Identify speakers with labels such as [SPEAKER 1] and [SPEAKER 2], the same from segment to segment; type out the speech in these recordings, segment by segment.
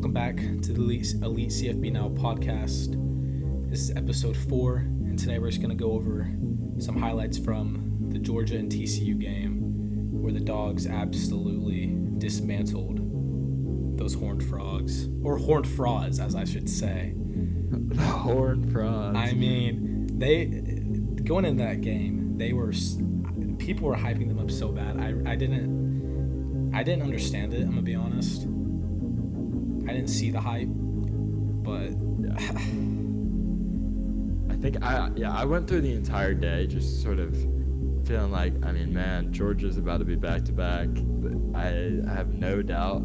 [SPEAKER 1] Welcome back to the Elite CFB Now podcast. This is episode 4, and today we're just going to go over some highlights from the Georgia and TCU game where the Dogs absolutely dismantled those Horned Frogs, or Horned Frauds, as I should say.
[SPEAKER 2] The Horned Frogs.
[SPEAKER 1] I mean, going into that game, people were hyping them up so bad. I didn't understand it. I'm gonna be honest. I didn't see the hype, but
[SPEAKER 2] I went through the entire day just sort of feeling like, Georgia's about to be back to back. I have no doubt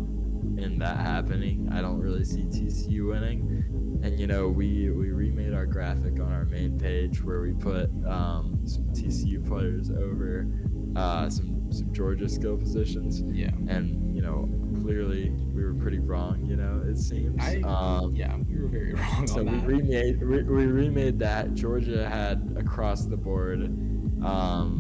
[SPEAKER 2] in that happening. I don't really see TCU winning. And we remade our graphic on our main page where we put some TCU players over some Georgia skill positions.
[SPEAKER 1] Yeah.
[SPEAKER 2] And clearly we were pretty wrong. It seems.
[SPEAKER 1] We were very wrong
[SPEAKER 2] so
[SPEAKER 1] on that.
[SPEAKER 2] we remade that. Georgia had across the board.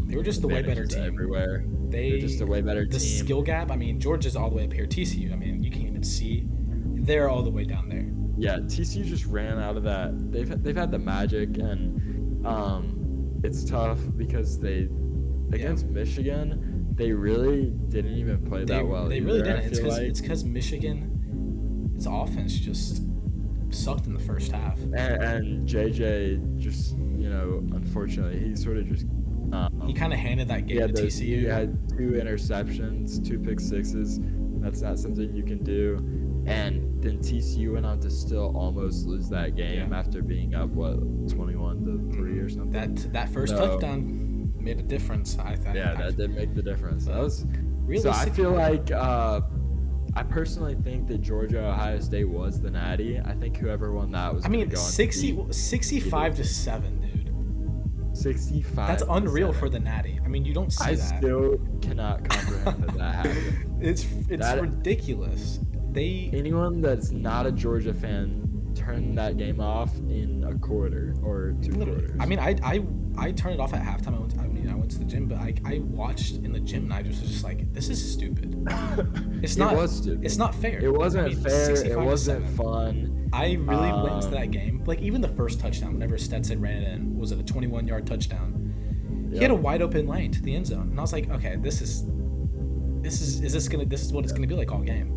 [SPEAKER 1] They were just the way better team
[SPEAKER 2] everywhere. They're just a way better team.
[SPEAKER 1] The skill gap. Georgia's all the way up here. TCU. You can't even see. They're all the way down there.
[SPEAKER 2] Yeah, TCU just ran out of that. They've had the magic, and it's tough because against Michigan, they really didn't even play that well.
[SPEAKER 1] They really didn't. It's because Michigan's offense just sucked in the first half.
[SPEAKER 2] And JJ just, unfortunately, he sort of just
[SPEAKER 1] he kind of handed that game to TCU.
[SPEAKER 2] He had 2 interceptions, 2 pick sixes. That's not something you can do. And then TCU went on to still almost lose that game after being up 21-3 or something.
[SPEAKER 1] That first touchdown made a difference. I think.
[SPEAKER 2] Yeah, that did make the difference.
[SPEAKER 1] So
[SPEAKER 2] I feel like I personally think that Georgia-Ohio State was the natty. I think whoever won that was.
[SPEAKER 1] 65-7, dude.
[SPEAKER 2] 65.
[SPEAKER 1] That's unreal for the natty. You don't see that.
[SPEAKER 2] I still cannot comprehend that happened.
[SPEAKER 1] It's ridiculous.
[SPEAKER 2] Anyone that's not a Georgia fan turned that game off in a quarter or 2 quarters.
[SPEAKER 1] I turned it off at halftime. I went to the gym, but I watched in the gym and I was just like, this is stupid. It was stupid. It's not fair.
[SPEAKER 2] It wasn't fair. It wasn't fun.
[SPEAKER 1] I really went into that game. Like, even the first touchdown, whenever Stetson ran it in, was it a 21-yard touchdown? Yep. He had a wide open lane to the end zone. And I was like, okay, this is what it's gonna be like all game.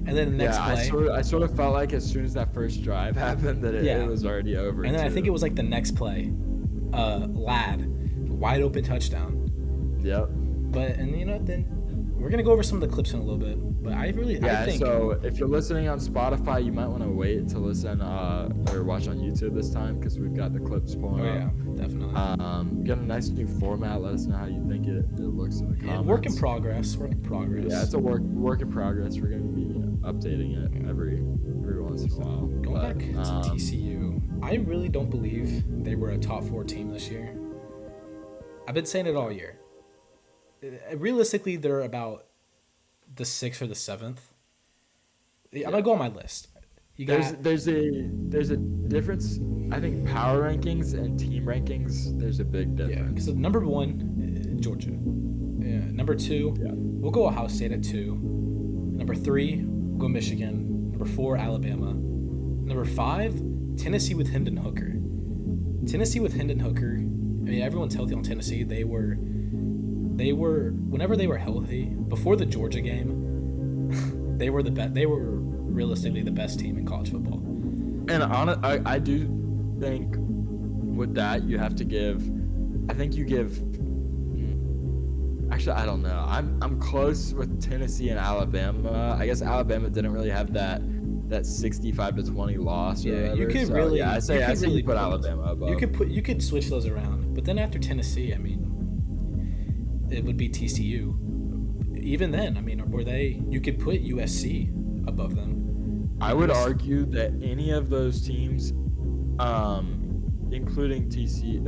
[SPEAKER 1] And then the next play,
[SPEAKER 2] I sort of felt like as soon as that first drive happened that it was already over.
[SPEAKER 1] And then I think it was like the next play, Ladd, wide open touchdown.
[SPEAKER 2] Yep.
[SPEAKER 1] But then we're gonna go over some of the clips in a little bit. But I think.
[SPEAKER 2] So if you're listening on Spotify, you might want to wait to listen or watch on YouTube this time because we've got the clips pulling up.
[SPEAKER 1] Oh yeah, definitely.
[SPEAKER 2] Got a nice new format. Let us know how you think it looks in the comments.
[SPEAKER 1] Work in progress.
[SPEAKER 2] Yeah, it's a work in progress. We're gonna be updating it every once in a while.
[SPEAKER 1] Going back to TCU, I really don't believe they were a top 4 team this year. I've been saying it all year. Realistically, they're about the 6th or the 7th. I'm gonna go on my list.
[SPEAKER 2] There's a difference. I think power rankings and team rankings. There's a big difference.
[SPEAKER 1] Yeah, because number 1, Georgia. Yeah, number 2, we'll go Ohio State at 2. Number 3, we'll go Michigan. Number 4, Alabama. Number 5, Tennessee with Hendon Hooker. Everyone's healthy on Tennessee. They were whenever they were healthy before the Georgia game, they were the best. They were realistically the best team in college football.
[SPEAKER 2] And I do think with that you have to give. I think you give. Actually, I don't know. I'm close with Tennessee and Alabama. I guess Alabama didn't really have that 65-20 loss. Or whatever.
[SPEAKER 1] You could really.
[SPEAKER 2] I say you put Alabama above.
[SPEAKER 1] You could switch those around, but then after Tennessee, it would be TCU. Even then, you could put USC above them.
[SPEAKER 2] I would argue that any of those teams, including TCU,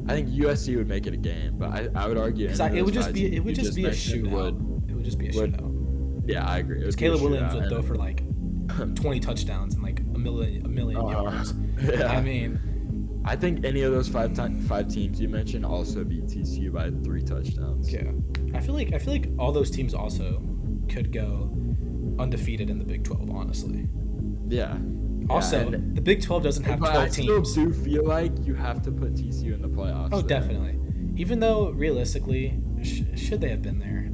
[SPEAKER 2] I think USC would make it a game, but I would argue
[SPEAKER 1] it would just be a shootout. It would just be a shootout.
[SPEAKER 2] Yeah, I agree.
[SPEAKER 1] Because Caleb Williams would throw for like 20 touchdowns and like a million yards.
[SPEAKER 2] Yeah. I think any of those five teams you mentioned also beat TCU by 3 touchdowns.
[SPEAKER 1] Yeah, I feel like all those teams also could go undefeated in the Big 12, honestly.
[SPEAKER 2] Yeah.
[SPEAKER 1] Also, the Big 12 doesn't have 12 teams.
[SPEAKER 2] I still do feel like you have to put TCU in the playoffs.
[SPEAKER 1] Oh, definitely. Even though, realistically, should they have been there?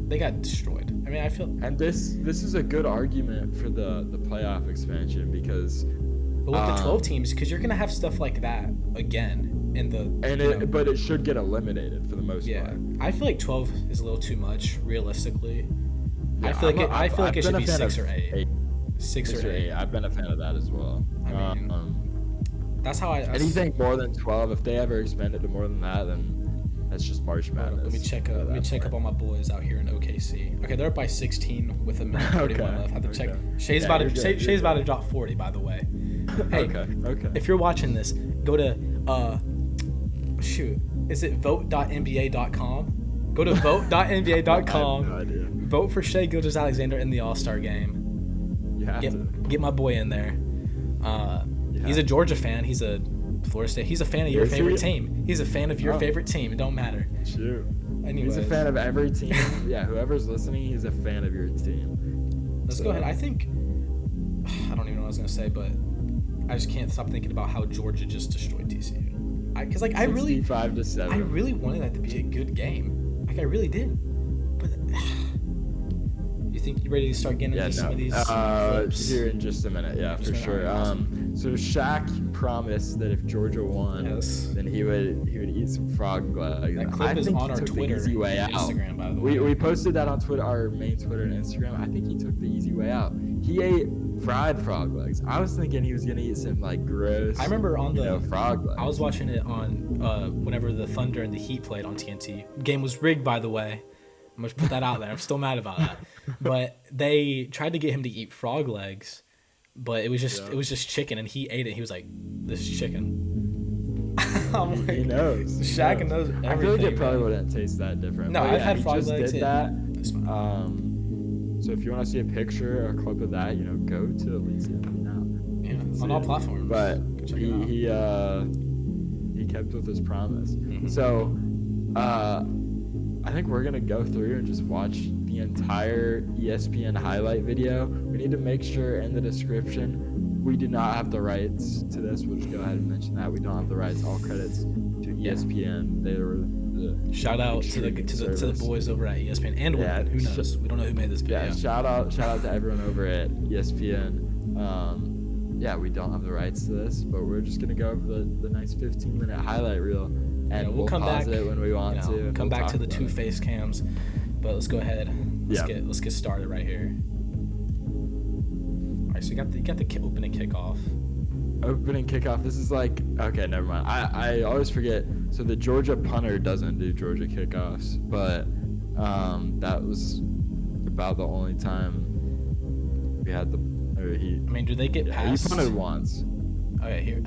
[SPEAKER 1] They got destroyed. I mean, I feel...
[SPEAKER 2] And this is a good argument for the playoff expansion because...
[SPEAKER 1] But with the 12 teams, because you're going to have stuff like that again in the...
[SPEAKER 2] But it should get eliminated for the most part.
[SPEAKER 1] Yeah. I feel like 12 is a little too much, realistically.
[SPEAKER 2] Yeah,
[SPEAKER 1] I feel like it should be 6 or 8.
[SPEAKER 2] 6 or 8. I've been a fan of that as well.
[SPEAKER 1] I mean, that's how
[SPEAKER 2] anything more than 12, if they ever expand it to more than that, then that's just March Madness.
[SPEAKER 1] Let me check up on my boys out here in OKC. Okay, they're up by 16 with a minute 41 left. I have to check. Shay's about to drop 40, by the way. Hey,
[SPEAKER 2] okay.
[SPEAKER 1] If you're watching this, go to is it vote.nba.com? Go to vote.nba.com.
[SPEAKER 2] No idea.
[SPEAKER 1] Vote for Shai Gilgeous-Alexander in the All-Star game.
[SPEAKER 2] You have to
[SPEAKER 1] get my boy in there. He's a Georgia fan. He's a Florida State. He's a fan of your favorite team. He's a fan of your favorite team. It don't matter.
[SPEAKER 2] True.
[SPEAKER 1] Anyways.
[SPEAKER 2] He's a fan of every team. Yeah, whoever's listening, he's a fan of your team.
[SPEAKER 1] Let's go ahead. I don't even know what I was gonna say, but I just can't stop thinking about how Georgia just destroyed TCU. Because I really
[SPEAKER 2] 65-7.
[SPEAKER 1] I really wanted that to be a good game. Like I really did. But you think you're ready to start getting into some of these clips?
[SPEAKER 2] Here in just a minute, yeah, for sure.
[SPEAKER 1] Awesome.
[SPEAKER 2] So Shaq promised that if Georgia won, then he would eat some frog legs.
[SPEAKER 1] That clip is on our Twitter and Instagram, by the way.
[SPEAKER 2] We posted that on Twitter, our main Twitter and Instagram. I think he took the easy way out. He ate fried frog legs. I was thinking he was gonna eat some like gross.
[SPEAKER 1] I remember on the
[SPEAKER 2] frog legs.
[SPEAKER 1] I was watching it on whenever the Thunder and the Heat played on TNT. Game was rigged, by the way. I'm gonna put that out there. I'm still mad about that. But they tried to get him to eat frog legs, but it was just chicken, and he ate it. He was like, "This is chicken." I'm like,
[SPEAKER 2] he knows.
[SPEAKER 1] Shaq knows everything.
[SPEAKER 2] I feel like it probably wouldn't taste that different.
[SPEAKER 1] No, I've had frog legs.
[SPEAKER 2] Did that. So if you want to see a picture or a clip of that, go to Elite CFB Now.
[SPEAKER 1] Yeah, on all platforms.
[SPEAKER 2] But he kept with his promise. Mm-hmm. So I think we're gonna go through and just watch the entire ESPN highlight video. We need to make sure in the description we do not have the rights to this. We'll just go ahead and mention that we don't have the rights. All credits to ESPN. They were
[SPEAKER 1] shout out to the boys over at ESPN and women. Who knows? We don't know who made this video.
[SPEAKER 2] Yeah, shout out to everyone over at ESPN. We don't have the rights to this, but we're just gonna go over the nice 15-minute highlight reel, and we'll come pause back it when we want to.
[SPEAKER 1] Come back to the two face cams, but let's go ahead. Let's get started right here. All right, so you got the opening kickoff.
[SPEAKER 2] Opening kickoff. This is okay, never mind. I always forget. So the Georgia punter doesn't do Georgia kickoffs, but that was about the only time we had
[SPEAKER 1] do they get past?
[SPEAKER 2] He punted once.
[SPEAKER 1] Okay, here.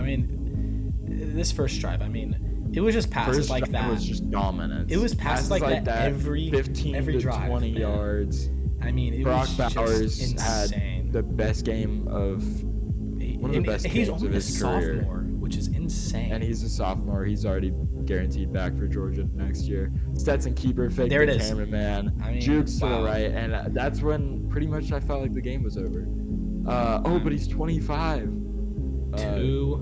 [SPEAKER 1] This first drive. It was just passes like that.
[SPEAKER 2] It was just dominant.
[SPEAKER 1] It was passes like that every
[SPEAKER 2] 15
[SPEAKER 1] every
[SPEAKER 2] to
[SPEAKER 1] drive,
[SPEAKER 2] 20
[SPEAKER 1] man.
[SPEAKER 2] yards.
[SPEAKER 1] It
[SPEAKER 2] Brock
[SPEAKER 1] was
[SPEAKER 2] Bowers
[SPEAKER 1] just insane.
[SPEAKER 2] had the best game of one of the best games of his career.
[SPEAKER 1] He's only a sophomore, which is insane.
[SPEAKER 2] And he's a sophomore. He's already guaranteed back for Georgia next year. Stetson Keeper faked the cameraman. Jukes to the right, and that's when pretty much I felt like the game was over. But he's 25.
[SPEAKER 1] Too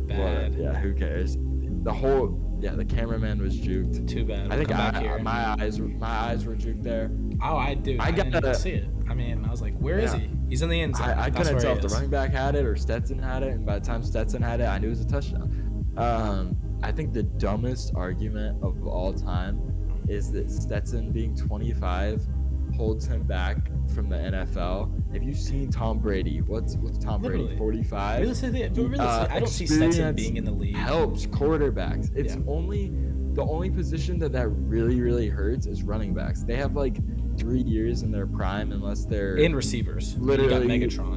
[SPEAKER 1] bad.
[SPEAKER 2] Who cares? The cameraman was juked.
[SPEAKER 1] Too bad.
[SPEAKER 2] I think my eyes were juked there.
[SPEAKER 1] Oh, I didn't see it. I was like, where is he? He's in the end zone.
[SPEAKER 2] I couldn't tell if the running back had it or Stetson had it, and by the time Stetson had it, I knew it was a touchdown. I think the dumbest argument of all time is that Stetson being 25 holds him back from the NFL. Have you seen Tom Brady? What's Tom Brady? 45.
[SPEAKER 1] I don't see Stetson being in the league.
[SPEAKER 2] Helps quarterbacks. It's the only position that really, really hurts is running backs. They have 3 years in their prime unless they're
[SPEAKER 1] in receivers.
[SPEAKER 2] Literally,
[SPEAKER 1] you got Megatron.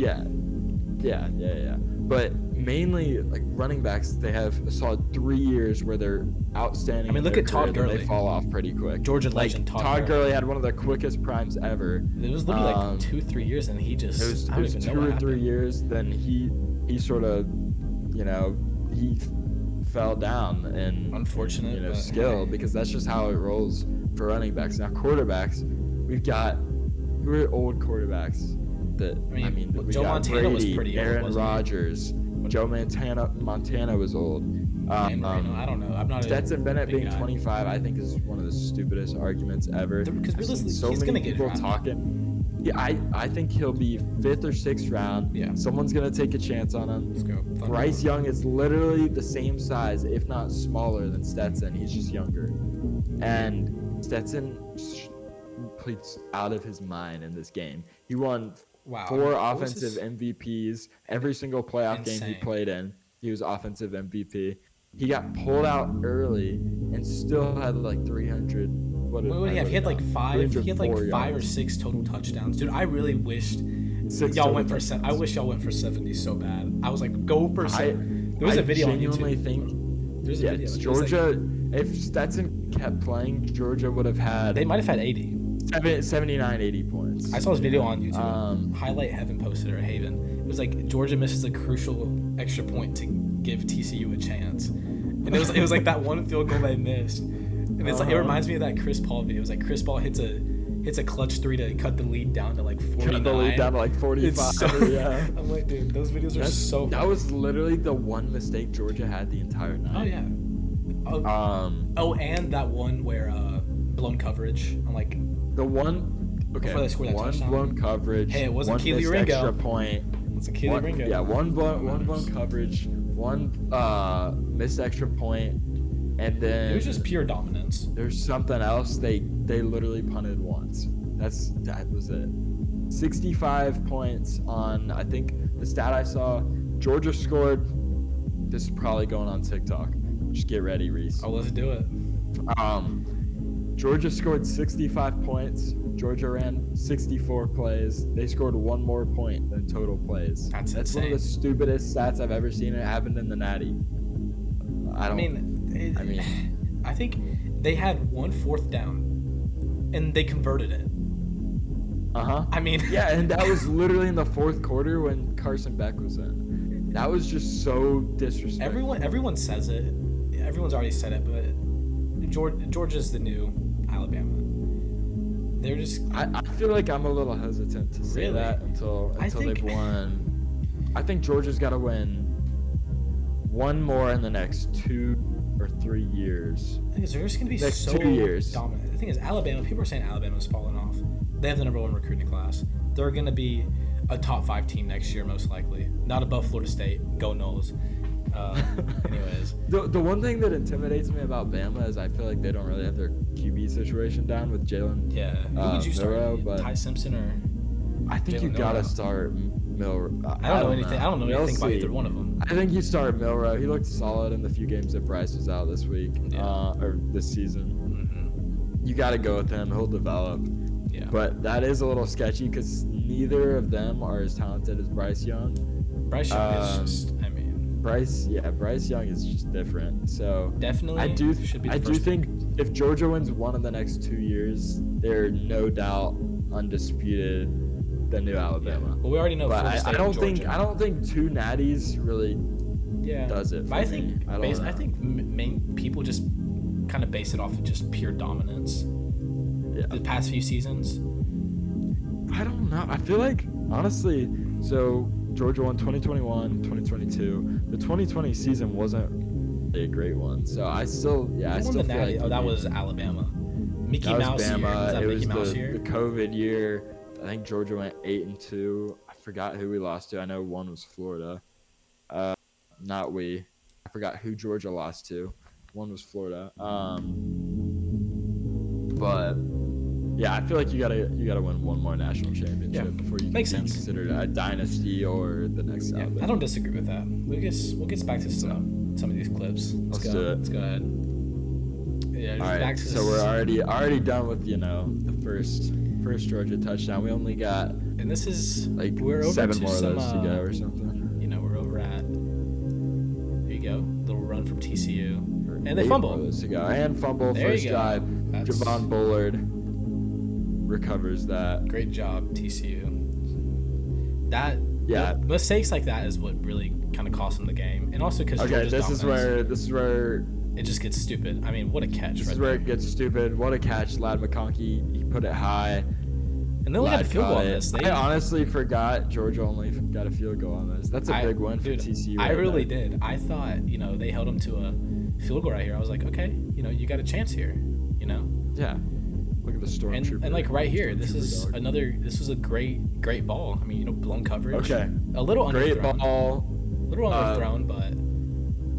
[SPEAKER 2] Yeah. But mainly running backs, they have a solid 3 years where they're outstanding.
[SPEAKER 1] Look at Todd Gurley.
[SPEAKER 2] They fall off pretty quick.
[SPEAKER 1] Georgia legend
[SPEAKER 2] Todd Gurley had one of the quickest primes ever.
[SPEAKER 1] It was literally 2-3 years, and he just
[SPEAKER 2] it was 2 or 3 years. Then he sort of, he fell down in
[SPEAKER 1] unfortunate
[SPEAKER 2] skill, because that's just how it rolls for running backs. Now quarterbacks, we've got who are old quarterbacks. I mean, we
[SPEAKER 1] Joe
[SPEAKER 2] got
[SPEAKER 1] Montana was
[SPEAKER 2] Brady,
[SPEAKER 1] pretty old,
[SPEAKER 2] Aaron
[SPEAKER 1] wasn't he?
[SPEAKER 2] Rodgers, Joe Montana was old.
[SPEAKER 1] Dan Marino, I don't know. I'm not
[SPEAKER 2] Stetson
[SPEAKER 1] a
[SPEAKER 2] Bennett
[SPEAKER 1] big
[SPEAKER 2] being
[SPEAKER 1] guy.
[SPEAKER 2] 25, I think, is one of the stupidest arguments ever.
[SPEAKER 1] Because
[SPEAKER 2] I've seen
[SPEAKER 1] realistically,
[SPEAKER 2] so
[SPEAKER 1] he's
[SPEAKER 2] many
[SPEAKER 1] gonna get
[SPEAKER 2] people
[SPEAKER 1] drafted.
[SPEAKER 2] talking. Yeah, I think he'll be 5th or 6th round.
[SPEAKER 1] Yeah.
[SPEAKER 2] Someone's gonna take a chance on him.
[SPEAKER 1] Let's go. Thunder.
[SPEAKER 2] Bryce Young is literally the same size, if not smaller, than Stetson. He's just younger. And Stetson played out of his mind in this game. He won
[SPEAKER 1] Wow.
[SPEAKER 2] 4
[SPEAKER 1] What was
[SPEAKER 2] offensive
[SPEAKER 1] his-
[SPEAKER 2] MVPs. Every single playoff game he
[SPEAKER 1] Insane.
[SPEAKER 2] played in, he was offensive MVP. He got pulled out early and still had like 300.
[SPEAKER 1] What did he have? He had like 5. He had like 5 or 6 total touchdowns. Dude, I really wished
[SPEAKER 2] 6
[SPEAKER 1] y'all
[SPEAKER 2] total
[SPEAKER 1] went for
[SPEAKER 2] touchdowns.
[SPEAKER 1] I wish y'all went for 70 so bad. I was like, go for 70. There was
[SPEAKER 2] I
[SPEAKER 1] a video on
[SPEAKER 2] genuinely
[SPEAKER 1] YouTube.
[SPEAKER 2] think
[SPEAKER 1] There's a video. It was
[SPEAKER 2] Georgia, if Stetson kept playing, Georgia would have had
[SPEAKER 1] They might have had 80.
[SPEAKER 2] 79, 80 points.
[SPEAKER 1] I saw this video on YouTube. Highlight Heaven posted it, or Haven. It was like Georgia misses a crucial extra point to give TCU a chance, and it was like that one field goal they missed, and it's like it reminds me of that Chris Paul video. It was like Chris Paul hits a clutch 3 to cut the lead down to like 49.
[SPEAKER 2] Cut the lead down to like 45.
[SPEAKER 1] It's so,
[SPEAKER 2] yeah.
[SPEAKER 1] I'm like, dude, those videos are so.
[SPEAKER 2] That was literally the one mistake Georgia had the entire night.
[SPEAKER 1] Oh yeah. Oh, and that one where blown coverage. I'm like,
[SPEAKER 2] the one. Okay.
[SPEAKER 1] Before they scored that
[SPEAKER 2] one
[SPEAKER 1] touchdown.
[SPEAKER 2] blown coverage.
[SPEAKER 1] Hey, it wasn't
[SPEAKER 2] one
[SPEAKER 1] Keely
[SPEAKER 2] missed
[SPEAKER 1] Ringo.
[SPEAKER 2] extra point.
[SPEAKER 1] it's a Keely Ringo.
[SPEAKER 2] Yeah, one blown coverage, one missed extra point, and then
[SPEAKER 1] It was just pure dominance.
[SPEAKER 2] there's something else. They literally punted once. That was it. 65 points on, I think the stat I saw, Georgia scored. This is probably going on TikTok. Just get ready, Reese.
[SPEAKER 1] Oh, let's do it.
[SPEAKER 2] Georgia scored 65 points. Georgia ran 64 plays. They scored 1 more point than total plays.
[SPEAKER 1] That's
[SPEAKER 2] one of
[SPEAKER 1] insane.
[SPEAKER 2] the stupidest stats I've ever seen. It happened in the Natty.
[SPEAKER 1] I think they had 1 4th down, and they converted it. I mean,
[SPEAKER 2] Yeah, and that was literally in the 4th quarter when Carson Beck was in. That was just so disrespectful.
[SPEAKER 1] everyone says it. Everyone's already said it, but Georgia's the new Alabama. They're just.
[SPEAKER 2] I feel like I'm a little hesitant to say
[SPEAKER 1] Really?
[SPEAKER 2] that until
[SPEAKER 1] think-
[SPEAKER 2] they've won. I think Georgia's got to win 1 more in the next 2 or 3 years.
[SPEAKER 1] I think they're just gonna be
[SPEAKER 2] Next
[SPEAKER 1] so
[SPEAKER 2] 2 years.
[SPEAKER 1] dominant. The thing is, Alabama. People are saying Alabama's falling off. They have the number 1 recruiting class. They're gonna be a top 5 team next year, most likely. Not above Florida State. Go Noles. Anyways.
[SPEAKER 2] The one thing that intimidates me about Bama is I feel like they don't really have their QB situation down with Jalen.
[SPEAKER 1] Yeah. Who would you start?
[SPEAKER 2] Milroe, but
[SPEAKER 1] Ty Simpson or?
[SPEAKER 2] I think you
[SPEAKER 1] Jalen
[SPEAKER 2] gotta
[SPEAKER 1] Milroe?
[SPEAKER 2] start Milroe.
[SPEAKER 1] I don't know anything. I don't know
[SPEAKER 2] We'll
[SPEAKER 1] anything about
[SPEAKER 2] see.
[SPEAKER 1] either one of them.
[SPEAKER 2] I think you start Milroe. He looked solid in the few games that Bryce was out this week, or this season. You got to go with him. He'll develop.
[SPEAKER 1] Yeah.
[SPEAKER 2] But that is a little sketchy because neither of them are as talented as Bryce Young.
[SPEAKER 1] Bryce Young is just. I mean.
[SPEAKER 2] Bryce Young is just different. So
[SPEAKER 1] Definitely.
[SPEAKER 2] I do
[SPEAKER 1] should be the first pick.
[SPEAKER 2] think if Georgia wins one of the next 2 years, they're no doubt undisputed the new Alabama.
[SPEAKER 1] Well, we already know.
[SPEAKER 2] But
[SPEAKER 1] Florida State
[SPEAKER 2] I don't
[SPEAKER 1] and
[SPEAKER 2] think
[SPEAKER 1] Georgia.
[SPEAKER 2] 2 natties really does it.
[SPEAKER 1] But
[SPEAKER 2] For me.
[SPEAKER 1] I think main people just kind of base it off of just pure dominance.
[SPEAKER 2] Yeah.
[SPEAKER 1] The past few seasons.
[SPEAKER 2] I don't know. I feel like honestly, so Georgia won 2021, 2022. The 2020 season wasn't really a great one. So I still
[SPEAKER 1] Who
[SPEAKER 2] feel
[SPEAKER 1] won the Natty?
[SPEAKER 2] like
[SPEAKER 1] That was Alabama. Mickey
[SPEAKER 2] that was
[SPEAKER 1] Mouse year.
[SPEAKER 2] Bama.
[SPEAKER 1] Was that
[SPEAKER 2] It
[SPEAKER 1] Mickey
[SPEAKER 2] was
[SPEAKER 1] Mouse
[SPEAKER 2] the
[SPEAKER 1] year?
[SPEAKER 2] COVID year. I think Georgia went 8-2. I forgot who we lost to. I know one was Florida. Not we. I forgot who Georgia lost to. One was Florida. But yeah, I feel like you gotta win one more national championship before you can
[SPEAKER 1] Makes
[SPEAKER 2] be
[SPEAKER 1] sense.
[SPEAKER 2] considered a dynasty or the next
[SPEAKER 1] Yeah,
[SPEAKER 2] Alabama.
[SPEAKER 1] I don't disagree with that. We'll get back to some of these clips.
[SPEAKER 2] Let's do it.
[SPEAKER 1] Let's go ahead. Yeah,
[SPEAKER 2] All right,
[SPEAKER 1] back to
[SPEAKER 2] so we're already done with the first Georgia touchdown. We only got
[SPEAKER 1] and this is
[SPEAKER 2] like
[SPEAKER 1] we're over
[SPEAKER 2] 7
[SPEAKER 1] to
[SPEAKER 2] more
[SPEAKER 1] some,
[SPEAKER 2] of those to go or something.
[SPEAKER 1] We're over at. There you go, little run from TCU, and they
[SPEAKER 2] 8
[SPEAKER 1] fumble.
[SPEAKER 2] more of those to go. And fumble
[SPEAKER 1] There
[SPEAKER 2] first
[SPEAKER 1] you go.
[SPEAKER 2] drive.
[SPEAKER 1] That's-
[SPEAKER 2] Javon Bullard recovers that.
[SPEAKER 1] Great job, TCU. That mistakes like that is what really kind of cost them the game, and also because
[SPEAKER 2] Okay, this is where
[SPEAKER 1] it just gets stupid. I mean, what a catch!
[SPEAKER 2] This is where it gets stupid. What a catch, Lad McConkey. He put it high.
[SPEAKER 1] And they only got a field goal on this.
[SPEAKER 2] I honestly forgot Georgia only got a field goal on this. That's a big win for TCU.
[SPEAKER 1] I really did. I thought, they held them to a field goal right here. I was like, okay, you got a chance here,
[SPEAKER 2] Yeah. Look at the Stormtrooper.
[SPEAKER 1] And like right here, this was a great ball. I mean, blown coverage.
[SPEAKER 2] Okay.
[SPEAKER 1] A little
[SPEAKER 2] great
[SPEAKER 1] underthrown.
[SPEAKER 2] Ball.
[SPEAKER 1] A little underthrown, but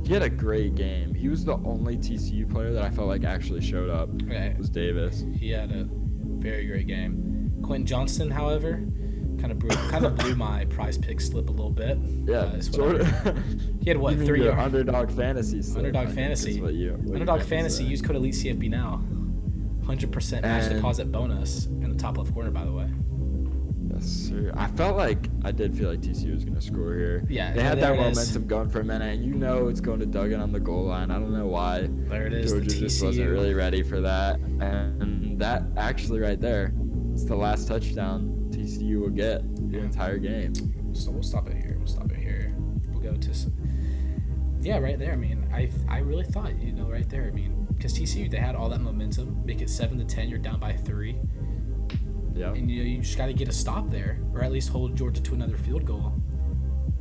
[SPEAKER 2] he had a great game. He was the only TCU player that I felt like actually showed up.
[SPEAKER 1] Okay.
[SPEAKER 2] Was Davis.
[SPEAKER 1] He had a very great game. Quentin Johnston, however, kind of blew my prize pick slip a little bit.
[SPEAKER 2] Yeah, sort of.
[SPEAKER 1] He had what, 3
[SPEAKER 2] years? Underdog fantasy slip.
[SPEAKER 1] Underdog fantasy. Underdog fantasy. Use code Elite CFB Now. 100% match deposit bonus in the top left corner, by the way.
[SPEAKER 2] Yes, sir. I did feel like TCU was going to score here.
[SPEAKER 1] Yeah,
[SPEAKER 2] they had that momentum going for a minute, and it's going to Duggan on the goal line. I don't know why.
[SPEAKER 1] There it is.
[SPEAKER 2] Georgia just wasn't really ready for that, and that actually right there is the last touchdown TCU will get the entire game.
[SPEAKER 1] So we'll stop it here. We'll go to. Yeah, right there. I mean, I really thought, right there. I mean, because TCU, they had all that momentum, make it 7-10. You're down by 3.
[SPEAKER 2] Yeah.
[SPEAKER 1] And you just got to get a stop there, or at least hold Georgia to another field goal.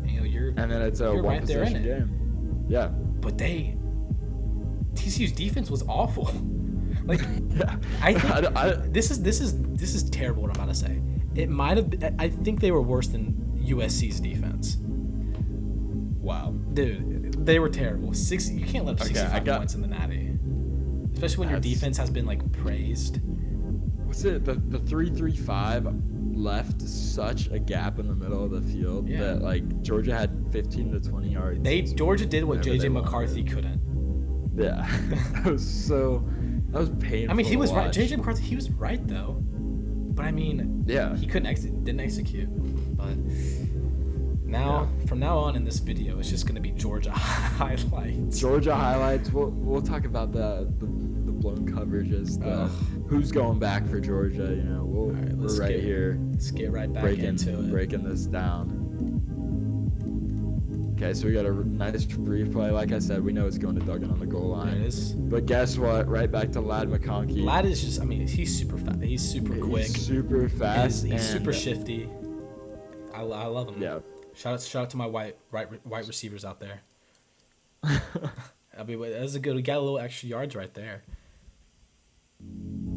[SPEAKER 1] And
[SPEAKER 2] then it's a one possession game. Yeah.
[SPEAKER 1] But TCU's defense was awful. Like,
[SPEAKER 2] yeah.
[SPEAKER 1] I think this is terrible what I'm about to say. It might have. I think they were worse than USC's defense.
[SPEAKER 2] Wow.
[SPEAKER 1] Dude, they were terrible. You can't let up 65 points in the Natty, especially when your defense has been praised.
[SPEAKER 2] What's it? The 3-3-5 left such a gap in the middle of the field that Georgia had 15 to 20 yards.
[SPEAKER 1] Georgia did what JJ McCarthy couldn't.
[SPEAKER 2] Yeah, that was painful.
[SPEAKER 1] I mean, he was right. JJ McCarthy, he was right though. But I mean, he didn't execute. But from now on in this video, it's just gonna be Georgia highlights.
[SPEAKER 2] Georgia highlights. We'll talk about the blown coverages. Who's going back for Georgia? We're right here.
[SPEAKER 1] Let's get right back into it.
[SPEAKER 2] Breaking this down. Okay, so we got a nice replay. Like I said, we know it's going to Duggan on the goal line.
[SPEAKER 1] It is.
[SPEAKER 2] But guess what? Right back to Ladd McConkey.
[SPEAKER 1] Ladd is just, he's super fast. He's super quick.
[SPEAKER 2] He's super fast.
[SPEAKER 1] He's super shifty. I love him.
[SPEAKER 2] Yeah.
[SPEAKER 1] Shout out to my white receivers out there. That's a good. We got a little extra yards right there.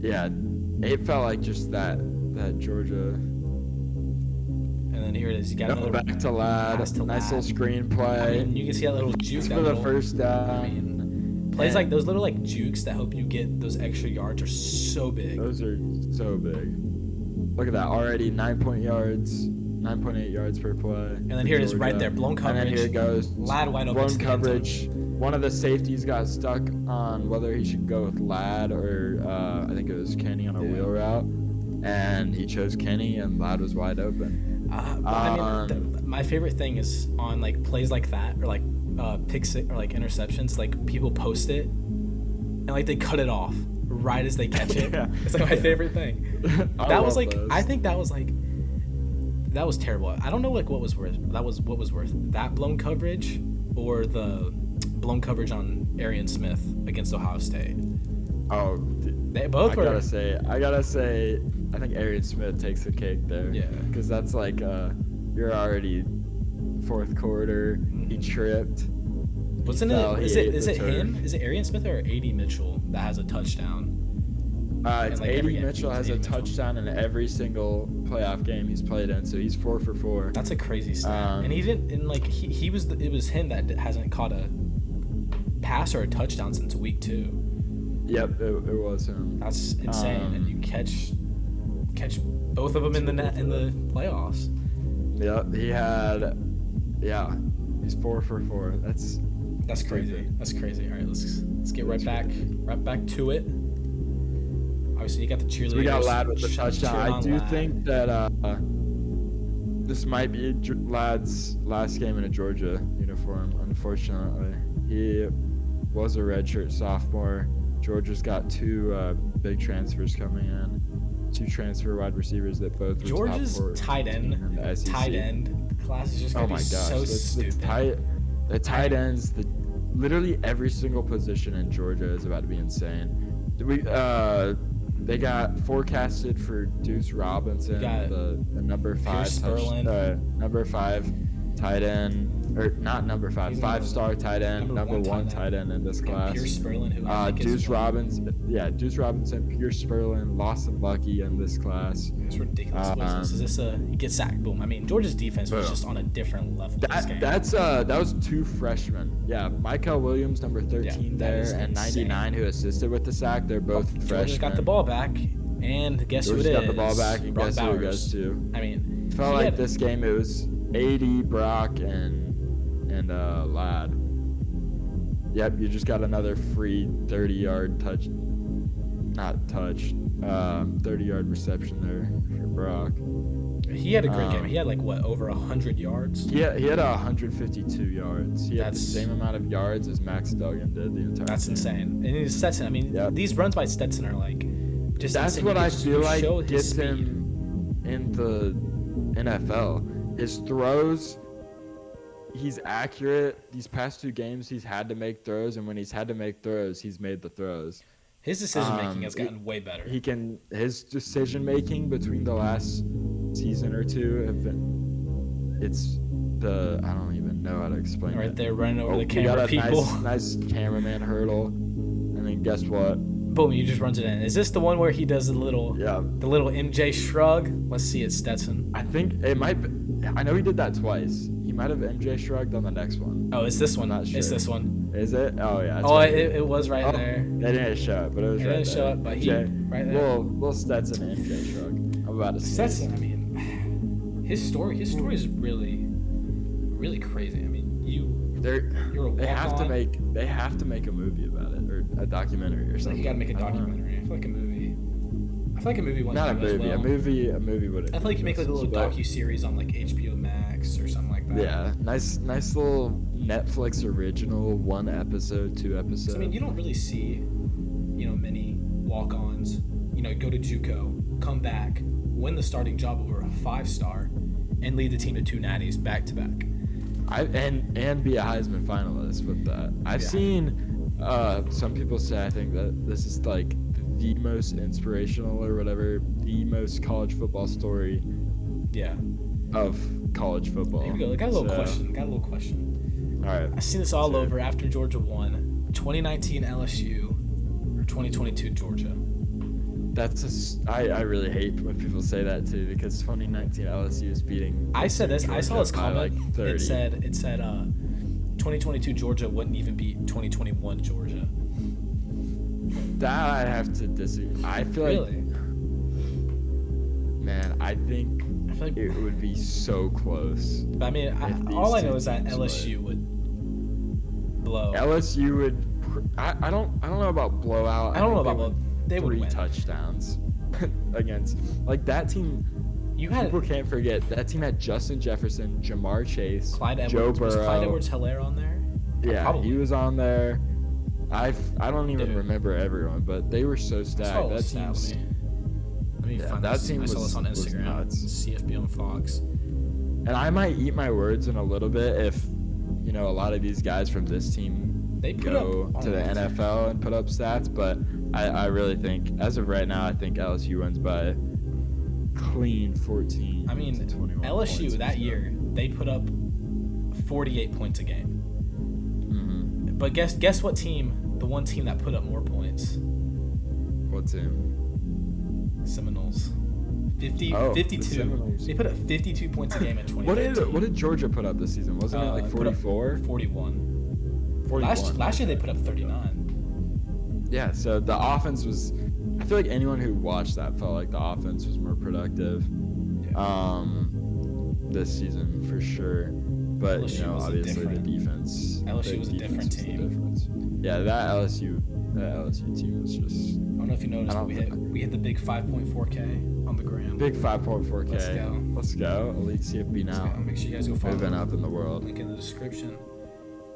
[SPEAKER 2] Yeah, it felt like just that Georgia.
[SPEAKER 1] And then here it is. You got another
[SPEAKER 2] back to Ladd. Nice little screenplay.
[SPEAKER 1] You can see that little juke.
[SPEAKER 2] For the first down.
[SPEAKER 1] Plays like those little jukes that help you get those extra yards are so big.
[SPEAKER 2] Those are so big. Look at that already. 9.8 yards per play.
[SPEAKER 1] And then here it is right there. Blown coverage.
[SPEAKER 2] And then here it goes.
[SPEAKER 1] Ladd wide open.
[SPEAKER 2] Blown coverage. One of the safeties got stuck on whether he should go with Ladd or I think it was Kenny on a wheel route. And he chose Kenny, and Ladd was wide open.
[SPEAKER 1] My favorite thing is on plays like that, or pick six, or interceptions. People post it, and they cut it off right as they catch it. Yeah. It's my favorite thing. That was those. I think that was that was terrible. I don't know what was worse. That blown coverage or the blown coverage on Arian Smith against Ohio State.
[SPEAKER 2] Oh,
[SPEAKER 1] they both were.
[SPEAKER 2] I gotta say, I think Arian Smith takes the cake there. Yeah. Because that's you're already fourth quarter. He tripped.
[SPEAKER 1] Wasn't it? Is it him? Is it Arian Smith or A.D. Mitchell that has a touchdown?
[SPEAKER 2] It's A.D. Mitchell has a touchdown in every single playoff game he's played in, so he's 4 for 4.
[SPEAKER 1] That's a crazy stat. And he didn't. And he was. It was him that hasn't caught a pass or a touchdown since week 2.
[SPEAKER 2] Yep, it was him.
[SPEAKER 1] That's insane. And you catch both of them in the playoffs.
[SPEAKER 2] Yep, he had. Yeah, he's 4 for 4. That's
[SPEAKER 1] crazy. That's crazy. All right, let's get right back to it. Obviously, you got the cheerleaders.
[SPEAKER 2] So we got Ladd with the touchdown. I do think that this might be Ladd's last game in a Georgia uniform. Unfortunately, he was a redshirt sophomore. Georgia's got 2 big transfers coming in. 2 transfer wide receivers that both were
[SPEAKER 1] Georgia's tight end class is just gonna be so stupid.
[SPEAKER 2] The tight ends, literally every single position in Georgia is about to be insane. they got forecasted for Deuce Robinson, the number 5 number 5 tight end, or not number 5, 5-star tight end, number 1 tight end in this class.
[SPEAKER 1] Pierce Spurlin, who I think
[SPEAKER 2] Deuce Robinson, Pierce Spurlin, Lawson Lucky in this class.
[SPEAKER 1] It's ridiculous. Is this he gets sacked? Boom. I mean, Georgia's defense was just on a different level this game.
[SPEAKER 2] That was 2 freshmen. Yeah, Michael Williams, number 13 there, and 99 who assisted with the sack. They're both freshmen.
[SPEAKER 1] Georgia got the ball back, and guess who it is?
[SPEAKER 2] Got the ball back, and guess who it goes to?
[SPEAKER 1] I mean,
[SPEAKER 2] felt like this game it was 80, Brock, and Ladd. Yep, you just got another free 30-yard 30-yard reception there for Brock.
[SPEAKER 1] He had a great game. He had over 100 yards.
[SPEAKER 2] Yeah, he had 152 yards. He had the same amount of yards as Max Duggan did the entire
[SPEAKER 1] That's
[SPEAKER 2] game.
[SPEAKER 1] insane. And Stetson, I mean, these runs by Stetson are just
[SPEAKER 2] that's
[SPEAKER 1] insane.
[SPEAKER 2] What I feel like gets him in the NFL. His throws, he's accurate. These past 2 games, he's had to make throws, and when he's had to make throws, he's made the throws.
[SPEAKER 1] His decision making has gotten way better.
[SPEAKER 2] His decision making between the last season or 2 have been. I don't even know how to explain it.
[SPEAKER 1] Right there, running over the camera people.
[SPEAKER 2] Nice cameraman hurdle, and then guess what?
[SPEAKER 1] Boom! He just runs it in. Is this the one where he does the little MJ shrug? Let's see it, Stetson.
[SPEAKER 2] I think it might be. I know he did that twice. He might have MJ shrugged on the next one.
[SPEAKER 1] Oh, it's this one.
[SPEAKER 2] I'm not sure.
[SPEAKER 1] It's this one.
[SPEAKER 2] Is it? Oh yeah.
[SPEAKER 1] It was right there.
[SPEAKER 2] They didn't show it, but it was right there.
[SPEAKER 1] It didn't show it, but he right there.
[SPEAKER 2] Little Stetson MJ shrug. I'm about to see.
[SPEAKER 1] Stetson. I mean, his story is really, really crazy. I mean,
[SPEAKER 2] they have to make a movie about it, or a documentary or something.
[SPEAKER 1] You gotta make a documentary. I feel like a movie. Wouldn't
[SPEAKER 2] not a movie.
[SPEAKER 1] Well.
[SPEAKER 2] A movie would.
[SPEAKER 1] I feel like you make a little docu-series on HBO Max or something like that.
[SPEAKER 2] Yeah, nice little Netflix original, 1 episode, 2 episodes.
[SPEAKER 1] I mean, you don't really see, many walk-ons. Go to JUCO, come back, win the starting job over a 5-star, and lead the team to 2 natties back to back.
[SPEAKER 2] And be a Heisman finalist with that. I've seen some people say I think that this is like the most inspirational or whatever, the most college football story of college football.
[SPEAKER 1] Here we go. Got a little question.
[SPEAKER 2] All right.
[SPEAKER 1] I seen this all over after Georgia won. 2019 LSU or 2022 Georgia?
[SPEAKER 2] I really hate when people say that too, because 2019 LSU is beating.
[SPEAKER 1] I said this.
[SPEAKER 2] Georgia
[SPEAKER 1] I saw this comment.
[SPEAKER 2] It
[SPEAKER 1] said 2022 Georgia wouldn't even beat 2021 Georgia.
[SPEAKER 2] That I have to disagree. I feel like, man, I feel like it would be so close.
[SPEAKER 1] But I mean, all I know is that LSU would blow.
[SPEAKER 2] LSU would. I don't know about blowout.
[SPEAKER 1] I don't know about blowout. They would
[SPEAKER 2] 3
[SPEAKER 1] win.
[SPEAKER 2] Touchdowns against that team. People can't forget that team had Justin Jefferson, Jamar Chase,
[SPEAKER 1] Clyde Edwards.
[SPEAKER 2] Joe Burrow.
[SPEAKER 1] Was Clyde Edwards-Helaire on there?
[SPEAKER 2] Yeah,
[SPEAKER 1] probably.
[SPEAKER 2] He was on there. I don't even remember everyone, but they were so stacked. That team's.
[SPEAKER 1] Let me find
[SPEAKER 2] that
[SPEAKER 1] this.
[SPEAKER 2] team
[SPEAKER 1] I saw this on Instagram. CFB on Fox.
[SPEAKER 2] And I might eat my words in a little bit if, a lot of these guys from this team go to the NFL and put up stats, but I really think, as of right now, I think LSU wins by clean 14.
[SPEAKER 1] I mean,
[SPEAKER 2] to 21
[SPEAKER 1] LSU
[SPEAKER 2] points
[SPEAKER 1] that year, they put up 48 points a game.
[SPEAKER 2] Mm-hmm.
[SPEAKER 1] But guess what team? The one team that put up more points.
[SPEAKER 2] What team?
[SPEAKER 1] Seminoles. 52.
[SPEAKER 2] Seminoles.
[SPEAKER 1] They put up 52 points a game in 2015.
[SPEAKER 2] What did Georgia put up this season? Wasn't it like 44?
[SPEAKER 1] 41. Last year they put up 39.
[SPEAKER 2] Yeah, so the offense was. I feel like anyone who watched that felt like the offense was more productive. Yeah. This season for sure. But obviously the defense.
[SPEAKER 1] LSU was a different team.
[SPEAKER 2] Yeah, that LSU team was just.
[SPEAKER 1] I don't know if you noticed, but we hit the big 5.4K on the gram.
[SPEAKER 2] Big 5.4K. Let's go. Elite CFB Now.
[SPEAKER 1] Make sure you guys go follow.
[SPEAKER 2] Moving up in the world.
[SPEAKER 1] Link in the description.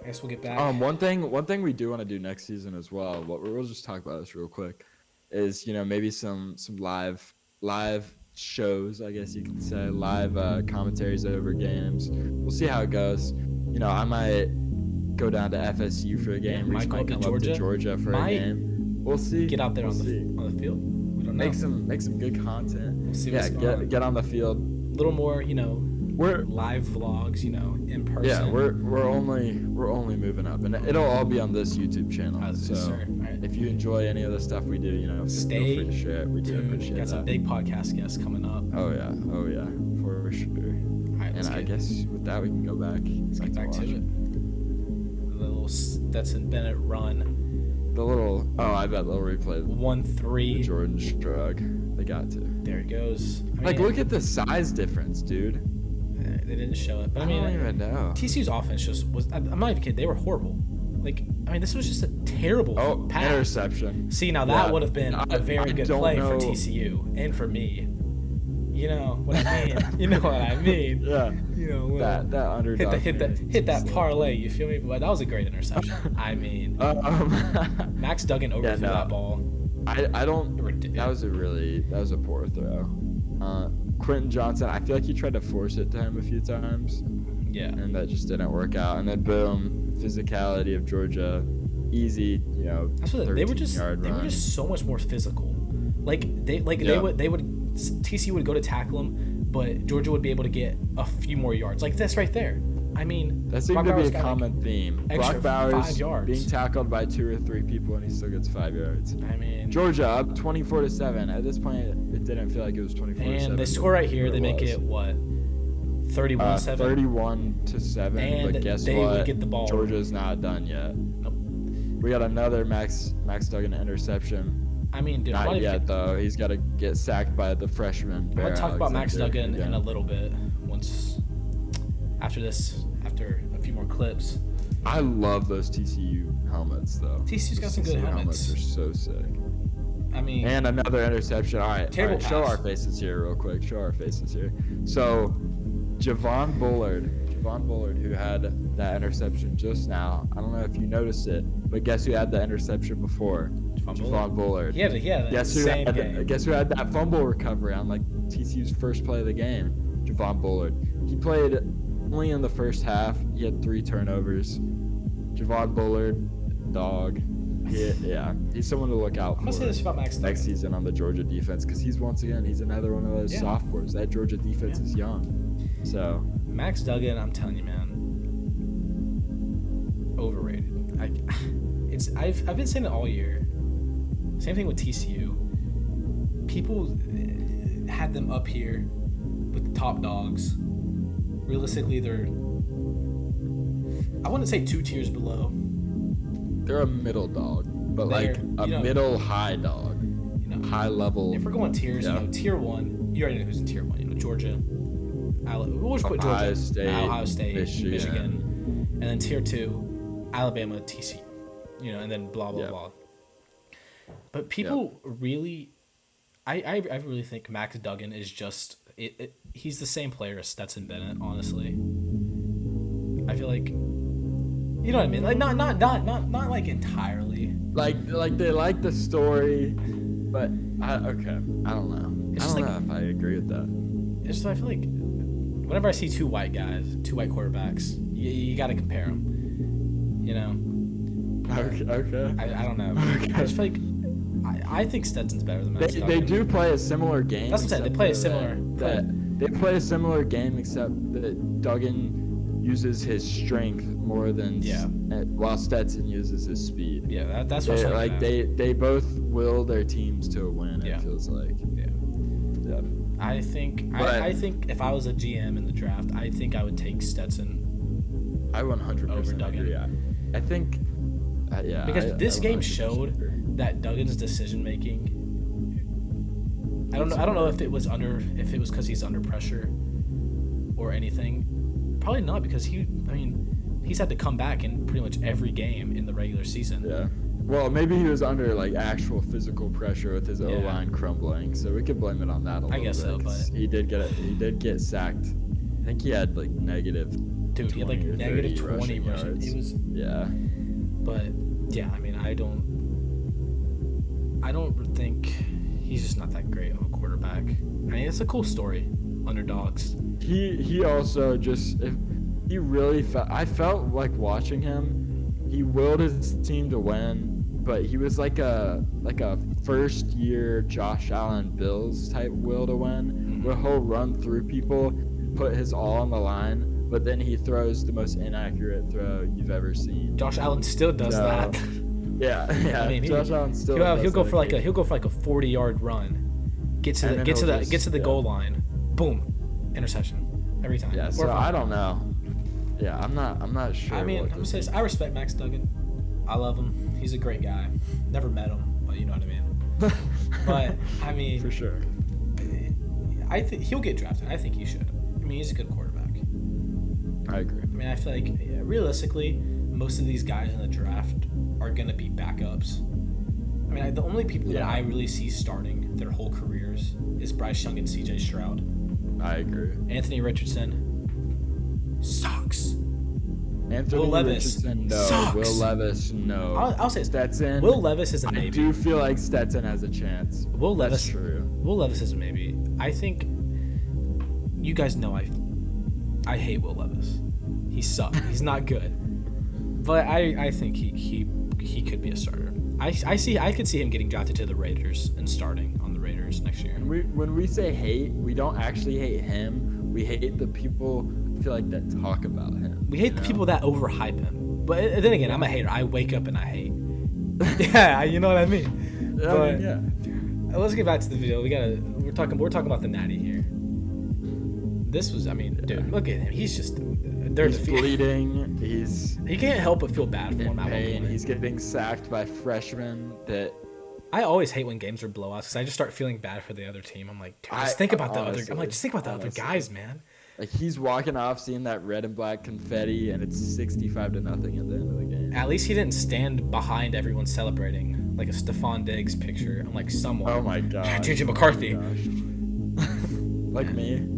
[SPEAKER 1] I guess we'll get back.
[SPEAKER 2] One thing we do want to do next season as well. We'll just talk about this real quick. Is maybe some live shows, I guess you could say, live commentaries over games. We'll see how it goes. I might go down to FSU for a game. Reach might come up to Georgia for a game. We'll see.
[SPEAKER 1] Get out there on the field. We don't
[SPEAKER 2] make some good content.
[SPEAKER 1] We'll see what's going on.
[SPEAKER 2] Get on the field.
[SPEAKER 1] A little more, we're live vlogs, in person.
[SPEAKER 2] Yeah, we're only moving up, and it'll all be on this YouTube channel. So
[SPEAKER 1] right.
[SPEAKER 2] if you enjoy any of the stuff we do,
[SPEAKER 1] stay
[SPEAKER 2] feel free to share it. We do appreciate
[SPEAKER 1] got some big podcast guests coming up.
[SPEAKER 2] Oh yeah, for sure.
[SPEAKER 1] All right,
[SPEAKER 2] I guess with that we can go back.
[SPEAKER 1] Let's get back to it. The little Stetson Bennett run.
[SPEAKER 2] I bet they'll replay
[SPEAKER 1] 1-3.
[SPEAKER 2] The Jordan shrug. They got to.
[SPEAKER 1] There it goes.
[SPEAKER 2] Look at the size difference, dude.
[SPEAKER 1] They didn't show it, but
[SPEAKER 2] I don't even know.
[SPEAKER 1] TCU's offense I'm not even kidding. They were horrible. This was just a terrible pass.
[SPEAKER 2] Interception.
[SPEAKER 1] See, now that would have been a very good play for TCU and for me. You know what I mean? You know what I mean?
[SPEAKER 2] Yeah. That underdog.
[SPEAKER 1] Hit that parlay. You feel me? But that was a great interception. Max Duggan overthrew that ball.
[SPEAKER 2] I don't. That was a poor throw. Quentin Johnson, I feel like he tried to force it to him a few times.
[SPEAKER 1] Yeah.
[SPEAKER 2] And that just didn't work out. And then boom, physicality of Georgia, easy.
[SPEAKER 1] That's what they were just. They were just so much more physical. They would. TCU would go to tackle him, but Georgia would be able to get a few more yards. Like this right there. That
[SPEAKER 2] seemed to be a common theme.
[SPEAKER 1] Brock Bowers 5 yards.
[SPEAKER 2] Being tackled by 2 or 3 people, and he still gets 5 yards. Georgia up 24-7. At this point, it didn't feel like it was 24-7.
[SPEAKER 1] And they score right here. They make it what? 31-7.
[SPEAKER 2] 31-7. But guess
[SPEAKER 1] they
[SPEAKER 2] what?
[SPEAKER 1] Would get the ball.
[SPEAKER 2] Georgia's not done yet.
[SPEAKER 1] Nope.
[SPEAKER 2] We got another Max Duggan interception.
[SPEAKER 1] Dude,
[SPEAKER 2] not yet though. He's got to get sacked by the freshman.
[SPEAKER 1] I'm gonna talk about Max Duggan in a little bit. After a few more clips.
[SPEAKER 2] I love those TCU helmets though.
[SPEAKER 1] TCU's got some good helmets.
[SPEAKER 2] Helmets are so sick.
[SPEAKER 1] And
[SPEAKER 2] another interception. All right, show
[SPEAKER 1] pass.
[SPEAKER 2] our faces here real quick. So, Javon Bullard, who had that interception just now. I don't know if you noticed it, but guess who had the interception before? Javon Bullard.
[SPEAKER 1] Yeah.
[SPEAKER 2] Guess who had that fumble recovery on TCU's first play of the game? Javon Bullard. He played only in the first half. He had 3 turnovers. Javon Bullard, dog. He's someone to look out for.
[SPEAKER 1] I'm gonna say this about Max Duggan
[SPEAKER 2] next season on the Georgia defense because he's another one of those sophomores. That Georgia defense is young. So
[SPEAKER 1] Max Duggan, I'm telling you, man, overrated. I've been saying it all year. Same thing with TCU. People had them up here with the top dogs. Realistically, they're, I wouldn't say 2 tiers below.
[SPEAKER 2] They're a middle dog, but middle high dog. High level.
[SPEAKER 1] If we're going tiers, tier 1, you already know who's in tier 1. Georgia, we'll just put Georgia, Ohio State, Michigan, and then tier 2, Alabama, TCU. And then blah blah blah. But people really, I really think Max Duggan is just he's the same player as Stetson Bennett. Honestly, I feel like, you know what I mean. Not entirely.
[SPEAKER 2] They like the story, but I don't know. I don't know if I agree with that.
[SPEAKER 1] It's just, I feel like whenever I see 2 white quarterbacks, you got to compare them.
[SPEAKER 2] Okay.
[SPEAKER 1] I don't know.
[SPEAKER 2] Okay.
[SPEAKER 1] I just feel like I think Stetson's better than Max Duggan.
[SPEAKER 2] They do play a similar game.
[SPEAKER 1] That's what I'm saying. They play a similar.
[SPEAKER 2] They play a similar game, except that Duggan uses his strength more than while Stetson uses his speed.
[SPEAKER 1] Yeah, that's what I'm saying.
[SPEAKER 2] They both will their teams to a win. It feels like. Yeah.
[SPEAKER 1] I think if I was a GM in the draft, I think I would take Stetson.
[SPEAKER 2] I 100%
[SPEAKER 1] over Duggan.
[SPEAKER 2] agree. I think.
[SPEAKER 1] Because this game showed that Duggan's decision making. I don't know if it was because he's under pressure or anything. Probably not, because he's had to come back in pretty much every game in the regular season.
[SPEAKER 2] Yeah. Well, maybe he was under actual physical pressure with his O-line crumbling, so we could blame it on that a little bit.
[SPEAKER 1] I guess so, but
[SPEAKER 2] he did get sacked. I think he had negative.
[SPEAKER 1] Dude, he had negative 20 rushing. It was.
[SPEAKER 2] Yeah.
[SPEAKER 1] But yeah, I don't think he's just not that great of a quarterback. It's a cool story. Underdogs.
[SPEAKER 2] He also I felt like watching him. He willed his team to win, but he was like a first year Josh Allen Bills type will to win, where he'll run through people, put his all on the line, but then he throws the most inaccurate throw you've ever seen.
[SPEAKER 1] Josh Allen still does that.
[SPEAKER 2] Yeah.
[SPEAKER 1] I mean,
[SPEAKER 2] Josh Allen still.
[SPEAKER 1] He'll go for like a 40-yard run, get to the goal line, boom, interception every time.
[SPEAKER 2] Yeah, so I don't know. Yeah, I'm not sure.
[SPEAKER 1] I mean, I'm saying I respect Max Duggan. I love him. He's a great guy. Never met him, but you know what I mean. But I mean,
[SPEAKER 2] for sure.
[SPEAKER 1] I think he'll get drafted. I think he should. I mean, he's a good quarterback.
[SPEAKER 2] I agree.
[SPEAKER 1] I mean, I feel like realistically, most of these guys in the draft are gonna be backups. I mean, the only people that I really see starting their whole careers is Bryce Young and C.J. Stroud.
[SPEAKER 2] I agree.
[SPEAKER 1] Anthony Richardson sucks.
[SPEAKER 2] Anthony
[SPEAKER 1] Will Levis
[SPEAKER 2] Richardson, no.
[SPEAKER 1] sucks.
[SPEAKER 2] Will Levis, no.
[SPEAKER 1] I'll say
[SPEAKER 2] Stetson.
[SPEAKER 1] Will Levis is a maybe.
[SPEAKER 2] I do feel like Stetson has a chance. That's true.
[SPEAKER 1] Will Levis is a maybe. I think you guys know I hate Will Levis. He sucks. He's not good. But I think he could be a starter. I could see him getting drafted to the Raiders and starting on the Raiders next year.
[SPEAKER 2] When we say hate, we don't actually hate him. We hate the people I feel like that talk about him.
[SPEAKER 1] We hate the people that overhype him. But then again, I'm a hater. I wake up and I hate. Yeah, you know what I mean. Let's get back to the video. We're talking about the Natty here. This was, dude, look at him. He's just
[SPEAKER 2] he's bleeding.
[SPEAKER 1] He can't help but feel bad for him.
[SPEAKER 2] Pain. He's getting sacked by freshmen that.
[SPEAKER 1] I always hate when games are blowouts because I just start feeling bad for the other team. I'm like, dude, just think about the other guys, man.
[SPEAKER 2] Like he's walking off, seeing that red and black confetti, and it's 65-0 at the end of the game.
[SPEAKER 1] At least he didn't stand behind everyone celebrating like a Stephon Diggs picture. I'm like, someone.
[SPEAKER 2] Oh my god.
[SPEAKER 1] JJ McCarthy.
[SPEAKER 2] Like me.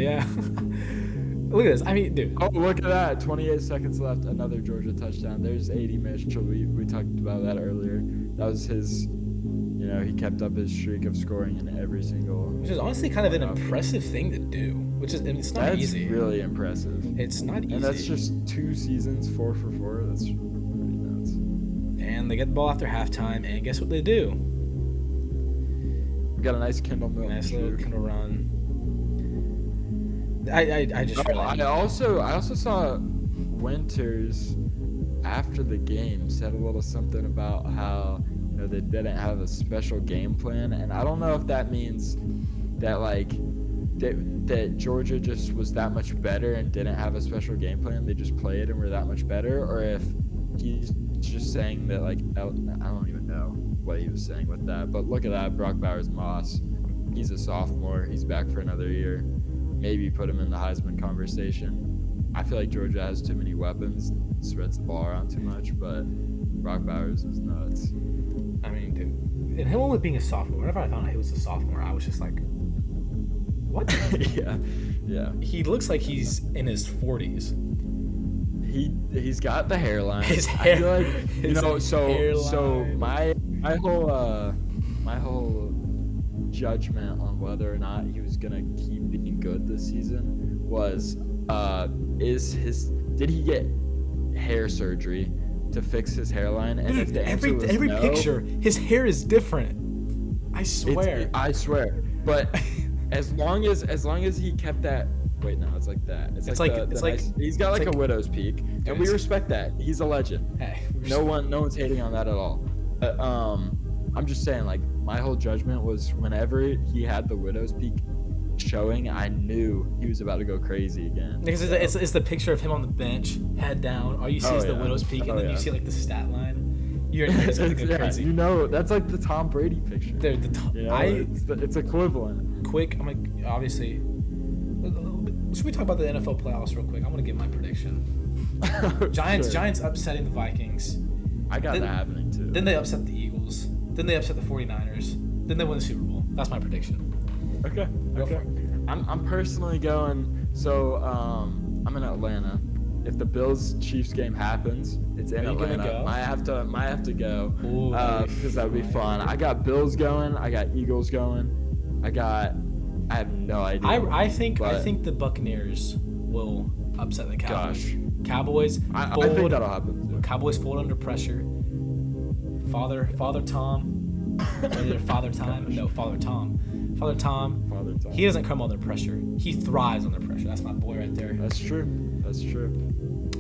[SPEAKER 1] Yeah. Look at this. I mean, dude.
[SPEAKER 2] Oh, look at that. 28 seconds left. Another Georgia touchdown. There's 80 Mitchell. We talked about that earlier. That was his. He kept up his streak of scoring in every single. Which
[SPEAKER 1] is honestly kind of an impressive thing to do. It's not easy.
[SPEAKER 2] That's really impressive.
[SPEAKER 1] It's not easy.
[SPEAKER 2] And that's just 2 seasons, 4 for 4. That's pretty nuts.
[SPEAKER 1] And they get the ball after halftime, and guess what they do?
[SPEAKER 2] We got a nice Kendall Milton.
[SPEAKER 1] Nice little Kendall run. I just realized.
[SPEAKER 2] I also saw Winters after the game said a little something about how they didn't have a special game plan, and I don't know if that means that that Georgia just was that much better and didn't have a special game plan. They just played and were that much better, or if he's just saying that I don't even know what he was saying with that. But look at that, Brock Bowers-Moss. He's a sophomore. He's back for another year. Maybe put him in the Heisman conversation. I feel like Georgia has too many weapons, spreads the ball around too much, but Brock Bowers is nuts.
[SPEAKER 1] I mean, dude, and him only being a sophomore, whenever I found out he was a sophomore, I was just like, what?
[SPEAKER 2] Yeah.
[SPEAKER 1] He looks like he's in his 40s.
[SPEAKER 2] He's got the hairline.
[SPEAKER 1] His hair.
[SPEAKER 2] I feel like, so my whole judgment on whether or not he was gonna keep being good this season was did he get hair surgery to fix his hairline? And if the answer was
[SPEAKER 1] every
[SPEAKER 2] no,
[SPEAKER 1] picture, his hair is different. I swear.
[SPEAKER 2] I swear. But as long as he kept that. Wait, no, it's like that. It's like he's got like a widow's peak, and we respect that. He's a legend.
[SPEAKER 1] Hey,
[SPEAKER 2] no one's hating on that at all. But, I'm just saying, like, my whole judgment was whenever he had the widow's peak showing, I knew he was about to go crazy again.
[SPEAKER 1] Because it's the picture of him on the bench, head down. All you see is the widow's peak, and then you see like the stat line. You're he's gonna go crazy.
[SPEAKER 2] That's like the Tom Brady picture. It's equivalent.
[SPEAKER 1] Quick, I'm like, obviously. Should we talk about the NFL playoffs real quick? I want to give my prediction. Giants upsetting the Vikings.
[SPEAKER 2] I got that happening too.
[SPEAKER 1] Then they upset the Eagles. Then they upset the 49ers. Then they win the Super Bowl. That's my prediction.
[SPEAKER 2] Okay. I'm personally going. So I'm in Atlanta. If the Bills-Chiefs game happens, it's in Atlanta. Might have to go because that would be fun. I got Bills going. I got Eagles going. I have no idea.
[SPEAKER 1] I think the Buccaneers will upset the Cowboys.
[SPEAKER 2] Gosh.
[SPEAKER 1] Cowboys.
[SPEAKER 2] I think that'll happen too.
[SPEAKER 1] Cowboys fold under pressure. Father Tom. Either Father Time. No, Father Tom. Father Tom.
[SPEAKER 2] Father Time.
[SPEAKER 1] He doesn't come under pressure. He thrives under pressure. That's my boy right there.
[SPEAKER 2] That's true.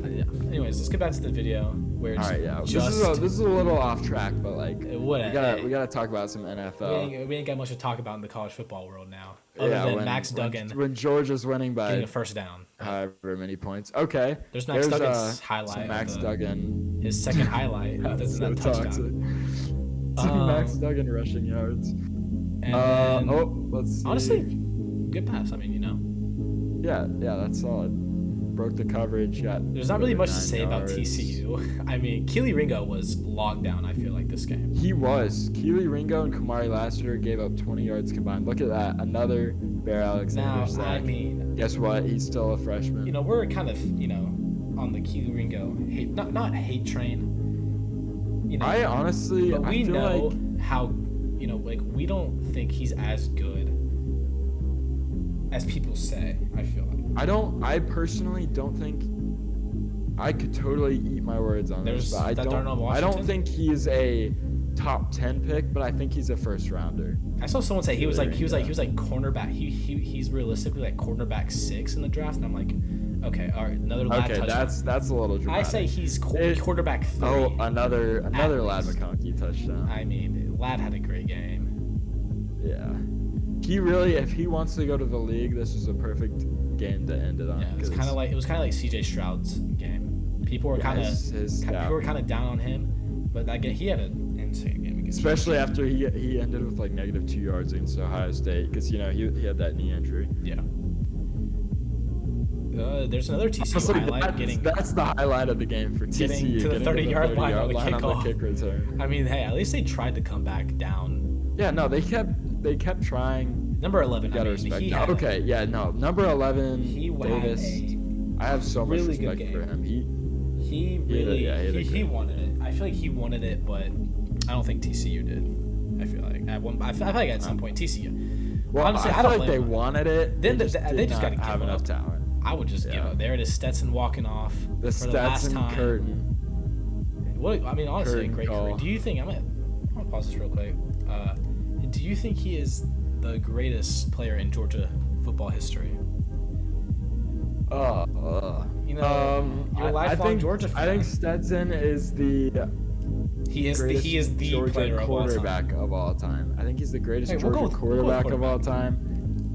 [SPEAKER 1] Yeah. Anyways, let's get back to the video where it's
[SPEAKER 2] All right, yeah.
[SPEAKER 1] just
[SPEAKER 2] This is a little off track, but like
[SPEAKER 1] it
[SPEAKER 2] we gotta talk about some NFL.
[SPEAKER 1] We ain't got much to talk about in the college football world now, other than Max Duggan
[SPEAKER 2] when Georgia's winning by
[SPEAKER 1] getting a first down,
[SPEAKER 2] however many points. Okay,
[SPEAKER 1] there's Max Duggan's highlight.
[SPEAKER 2] Max Duggan,
[SPEAKER 1] his second highlight other than that touchdown.
[SPEAKER 2] Max Duggan rushing yards.
[SPEAKER 1] And
[SPEAKER 2] let's see.
[SPEAKER 1] Honestly, good pass. I mean,
[SPEAKER 2] Yeah, that's solid. Broke the coverage.
[SPEAKER 1] There's not really much to say about TCU. I mean, Keely Ringo was locked down, I feel like, this game.
[SPEAKER 2] He was. Keely Ringo and Kamari Lassiter gave up 20 yards combined. Look at that. Another Bear Alexander sack.
[SPEAKER 1] I mean,
[SPEAKER 2] guess what? He's still a freshman.
[SPEAKER 1] We're kind of, on the Keely Ringo hate, not hate train.
[SPEAKER 2] I honestly,
[SPEAKER 1] but we
[SPEAKER 2] feel
[SPEAKER 1] know
[SPEAKER 2] like
[SPEAKER 1] how, we don't think he's as good as people say, I feel like.
[SPEAKER 2] I personally don't think I could totally eat my words on this, but I don't think he is a top 10 pick, but I think he's a first rounder.
[SPEAKER 1] I saw someone say he was like cornerback. He's realistically like cornerback 6 in the draft, and I'm like, okay, all right, another lad touchdown.
[SPEAKER 2] that's a little dramatic.
[SPEAKER 1] I say he's quarterback 3.
[SPEAKER 2] Oh, another Lad McConkey touchdown.
[SPEAKER 1] I mean, Lad had a great game.
[SPEAKER 2] Yeah. He really, if he wants to go to the league, this is a perfect game to end it on.
[SPEAKER 1] Yeah, it was kind of like CJ Stroud's game. People were kind of down on him, but that game, he had an insane game against.
[SPEAKER 2] Especially after he ended with like -2 yards against Ohio State because he had that knee injury.
[SPEAKER 1] Yeah. There's another TCU highlight.
[SPEAKER 2] That's the highlight of the game for TCU.
[SPEAKER 1] Getting to the 30-yard line on the
[SPEAKER 2] kick return.
[SPEAKER 1] I mean, hey, at least they tried to come back down.
[SPEAKER 2] Yeah, no, they kept trying.
[SPEAKER 1] Number 11.
[SPEAKER 2] You gotta respect that. Okay, yeah, no, number 11. Davis. I have so much respect for him.
[SPEAKER 1] He wanted it. I feel like he wanted it, but I don't think TCU did. I feel like at some point TCU.
[SPEAKER 2] Well, honestly, I feel like they wanted it.
[SPEAKER 1] Then they just got to
[SPEAKER 2] have enough talent.
[SPEAKER 1] I would just give up. There it is, Stetson walking off.
[SPEAKER 2] The Stetson curtain.
[SPEAKER 1] Honestly, a great career. Do you think I'm gonna pause this real quick? Do you think he is the greatest player in Georgia football history?
[SPEAKER 2] You're a lifelong Georgia fan. I think Stetson is the Georgia
[SPEAKER 1] player
[SPEAKER 2] quarterback of all time. I think he's the greatest Georgia quarterback of all time.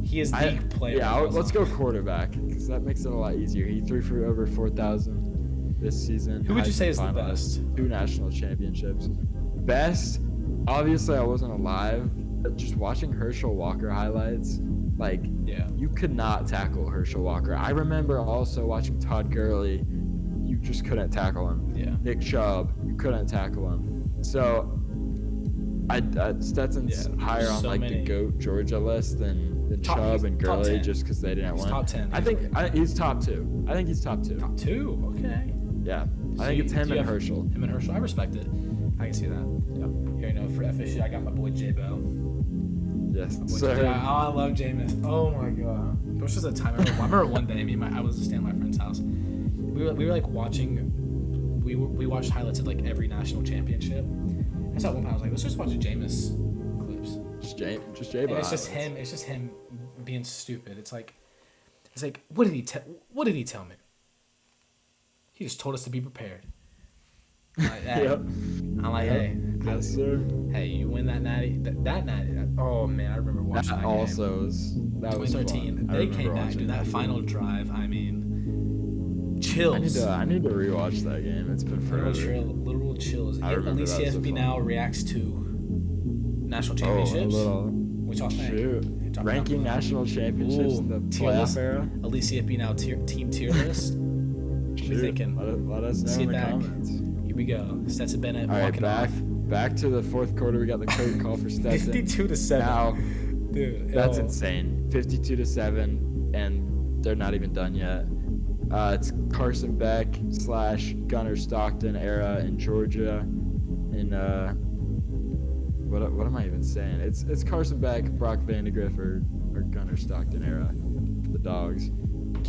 [SPEAKER 1] He is the player.
[SPEAKER 2] Yeah, let's go quarterback because that makes it a lot easier. He threw for over 4,000 this season.
[SPEAKER 1] Who would you say is the best?
[SPEAKER 2] 2 national championships. Best, obviously I wasn't alive, but just watching Herschel Walker highlights, you could not tackle Herschel Walker. I remember also watching Todd Gurley. You just couldn't tackle him.
[SPEAKER 1] Yeah.
[SPEAKER 2] Nick Chubb, you couldn't tackle him. So, Stetson's higher on the GOAT Georgia list than Chubb and Gurley just because they didn't win.
[SPEAKER 1] Top 10.
[SPEAKER 2] I think he's top 2. I think he's top 2.
[SPEAKER 1] Top 2? Okay.
[SPEAKER 2] Yeah. I think it's him and Herschel.
[SPEAKER 1] Him and Herschel. I respect it. I can see that. Yeah. Here, for FSU, I got my boy J-Bo.
[SPEAKER 2] Yes, sir.
[SPEAKER 1] I love Jameis. Oh my god. There was just a time. I remember one day, I was staying at my friend's house. We were like watching. We watched highlights of like every national championship. I saw one point I was like, let's just watch the Jameis clips. Just
[SPEAKER 2] J-Bo.
[SPEAKER 1] It's just him being stupid. It's like, what did he tell me? He just told us to be prepared. I'm like, hey.
[SPEAKER 2] Yep.
[SPEAKER 1] I'm like, hey.
[SPEAKER 2] Yes, sir.
[SPEAKER 1] Hey, you win that natty. That natty. Oh man, I remember watching that game.
[SPEAKER 2] That was
[SPEAKER 1] 2013. They came back to that final drive. I mean, chills.
[SPEAKER 2] I need to rewatch that game. It's been forever.
[SPEAKER 1] Literal chills. Elite CFB Now reacts to national championships. Which I'll think.
[SPEAKER 2] Shoot. Ranking national championships in the playoff era.
[SPEAKER 1] Elite CFB Now team tier list.
[SPEAKER 2] Shoot.
[SPEAKER 1] Thinking.
[SPEAKER 2] Let us know in the comments.
[SPEAKER 1] Here we go. Stetson Bennett walking off.
[SPEAKER 2] Back to the fourth quarter. We got the curtain call for Stetson.
[SPEAKER 1] 52-7.
[SPEAKER 2] Now,
[SPEAKER 1] dude,
[SPEAKER 2] that's insane. 52-7, and they're not even done yet. It's Carson Beck / Gunnar Stockton era in Georgia. In what am I even saying? It's Carson Beck, Brock Vandegrift, or Gunnar Stockton era for the Dogs.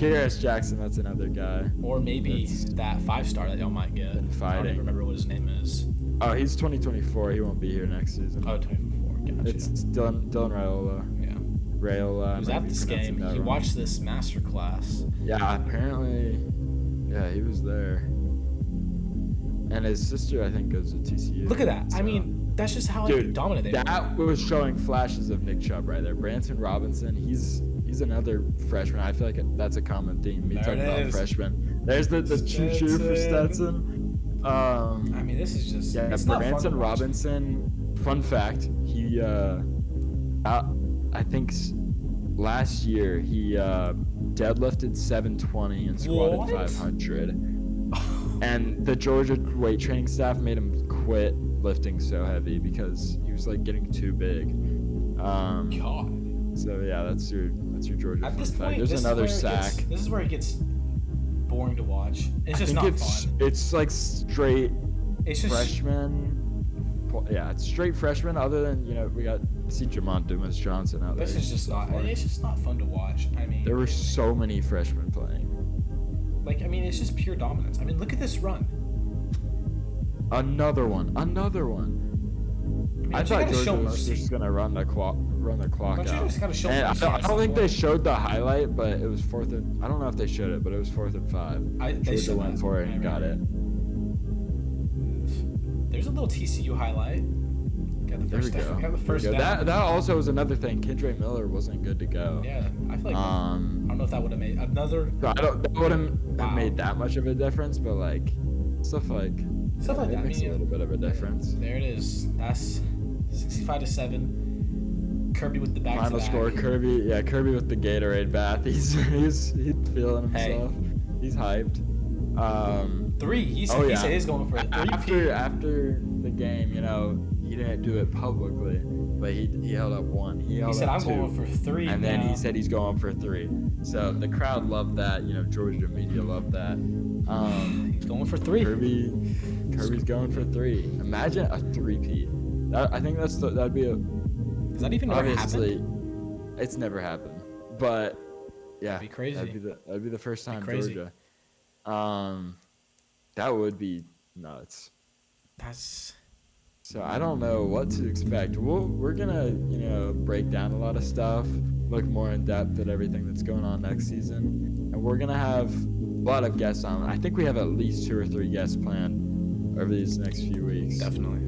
[SPEAKER 2] Kearis Jackson, that's another guy.
[SPEAKER 1] Or maybe that 5-star that y'all might get.
[SPEAKER 2] Been fighting.
[SPEAKER 1] I don't even remember what his name is.
[SPEAKER 2] Oh, he's 2024. He won't be here next season.
[SPEAKER 1] Oh, 24. Gotcha.
[SPEAKER 2] It's Dylan Raiola.
[SPEAKER 1] Yeah.
[SPEAKER 2] Raiola.
[SPEAKER 1] He was at this game. He watched this master class.
[SPEAKER 2] Yeah, apparently. Yeah, he was there. And his sister, I think, goes to TCU.
[SPEAKER 1] Look at that.
[SPEAKER 2] So.
[SPEAKER 1] I mean, that's just how dominant they were.
[SPEAKER 2] That was showing flashes of Nick Chubb right there. Branson Robinson, he's another freshman. I feel like that's a common theme. Me talking about freshmen. There's the choo-choo for Stetson.
[SPEAKER 1] I mean, this is just...
[SPEAKER 2] Yeah, Branson Robinson, fun fact, he, I think last year, he deadlifted 720 and squatted 500. And the Georgia weight training staff made him quit lifting so heavy because he was like getting too big.
[SPEAKER 1] God.
[SPEAKER 2] So yeah, that's your Georgia
[SPEAKER 1] At
[SPEAKER 2] fun
[SPEAKER 1] this
[SPEAKER 2] fact.
[SPEAKER 1] point,
[SPEAKER 2] There's another sack.
[SPEAKER 1] This is where it gets boring to watch. It's just not fun.
[SPEAKER 2] It's like straight
[SPEAKER 1] It's just
[SPEAKER 2] freshman. Yeah, it's straight freshman. Other than we got Jamont Dumas Johnson out there.
[SPEAKER 1] This is just not. It's just not fun to watch. I mean,
[SPEAKER 2] there were so many freshmen playing.
[SPEAKER 1] Like, I mean, it's just pure dominance. I mean, look at this run.
[SPEAKER 2] Another one. I mean, I thought Georgia was just gonna run the clock out.
[SPEAKER 1] Just gotta show
[SPEAKER 2] and I don't think they showed the highlight, but it was I don't know if they showed it, but it was 4th and 5. Georgia went for it and got it.
[SPEAKER 1] There's a little TCU highlight. Got the first down. Got the first down.
[SPEAKER 2] That also was another thing. Kendra Miller wasn't good to go.
[SPEAKER 1] Yeah, I feel like I don't know if that would have made another.
[SPEAKER 2] That wouldn't have made that much of a difference, but like stuff like that makes a little bit of a difference.
[SPEAKER 1] There it is. That's 65-7. Kirby with the back-to-back.
[SPEAKER 2] Final score. Kirby with the Gatorade bath. He's feeling himself. He's hyped.
[SPEAKER 1] 3. He said he's going for a 3.
[SPEAKER 2] After the game, he didn't do it publicly, but he held up 1. He said
[SPEAKER 1] I'm
[SPEAKER 2] 2,
[SPEAKER 1] going for 3.
[SPEAKER 2] and then he said he's going for 3. So the crowd loved that. Georgia media loved that.
[SPEAKER 1] He's going for 3.
[SPEAKER 2] Kirby's going for 3. Imagine a 3-peat. I think that'd be a.
[SPEAKER 1] Is that even ever happened?
[SPEAKER 2] It's never happened, but yeah,
[SPEAKER 1] that'd be crazy.
[SPEAKER 2] That'd be the first time
[SPEAKER 1] Georgia.
[SPEAKER 2] That would be nuts.
[SPEAKER 1] That's.
[SPEAKER 2] So I don't know what to expect. We're gonna break down a lot of stuff, look more in depth at everything that's going on next season, and we're gonna have a lot of guests on. I think we have at least 2 or 3 guests planned over these next few weeks.
[SPEAKER 1] Definitely.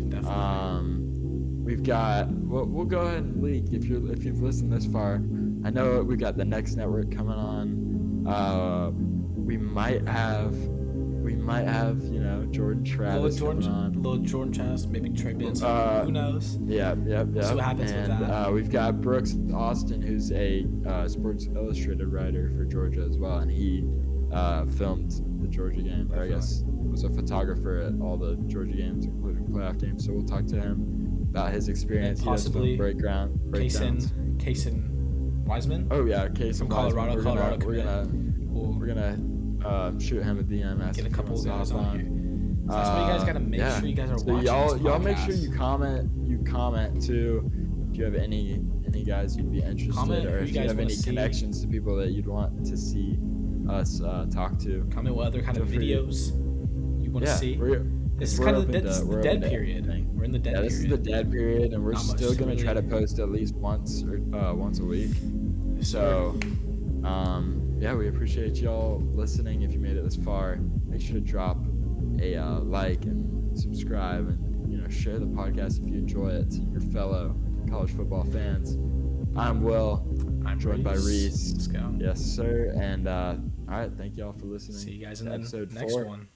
[SPEAKER 2] We've got. We'll go ahead and leak if you've listened this far. I know we got the next network coming on. We might have Jordan Travis coming on.
[SPEAKER 1] Little Jordan Travis, maybe Trey Benson. Who knows?
[SPEAKER 2] Yeah.
[SPEAKER 1] See what happens with that.
[SPEAKER 2] We've got Brooks Austin, who's a Sports Illustrated writer for Georgia as well, and he filmed the Georgia game, or I guess was a photographer at all the Georgia games, including playoff games. So we'll talk to him about his experience.
[SPEAKER 1] And possibly
[SPEAKER 2] he does breakdowns.
[SPEAKER 1] Kason Wiseman.
[SPEAKER 2] Oh yeah, Kason
[SPEAKER 1] from Colorado.
[SPEAKER 2] We're gonna shoot him a DM.
[SPEAKER 1] Get a couple of guys on here. So that's why you guys gotta make sure you guys are watching.
[SPEAKER 2] Y'all make sure you comment too. If you have any guys you'd be interested, or if you have any connections to people that you'd want to see us talk to.
[SPEAKER 1] Comment what other kind of videos you want to see. This is kind of the dead period. We're in the dead period.
[SPEAKER 2] This is the dead period, and we're still gonna try to post at least once a week. So, we appreciate y'all listening. If you made it this far, make sure to drop a like and subscribe, and share the podcast if you enjoy it to your fellow college football fans. I'm Will. I'm joined by Reese.
[SPEAKER 1] Let's go.
[SPEAKER 2] Yes, sir. And all right, thank y'all for listening.
[SPEAKER 1] See you guys in the next one.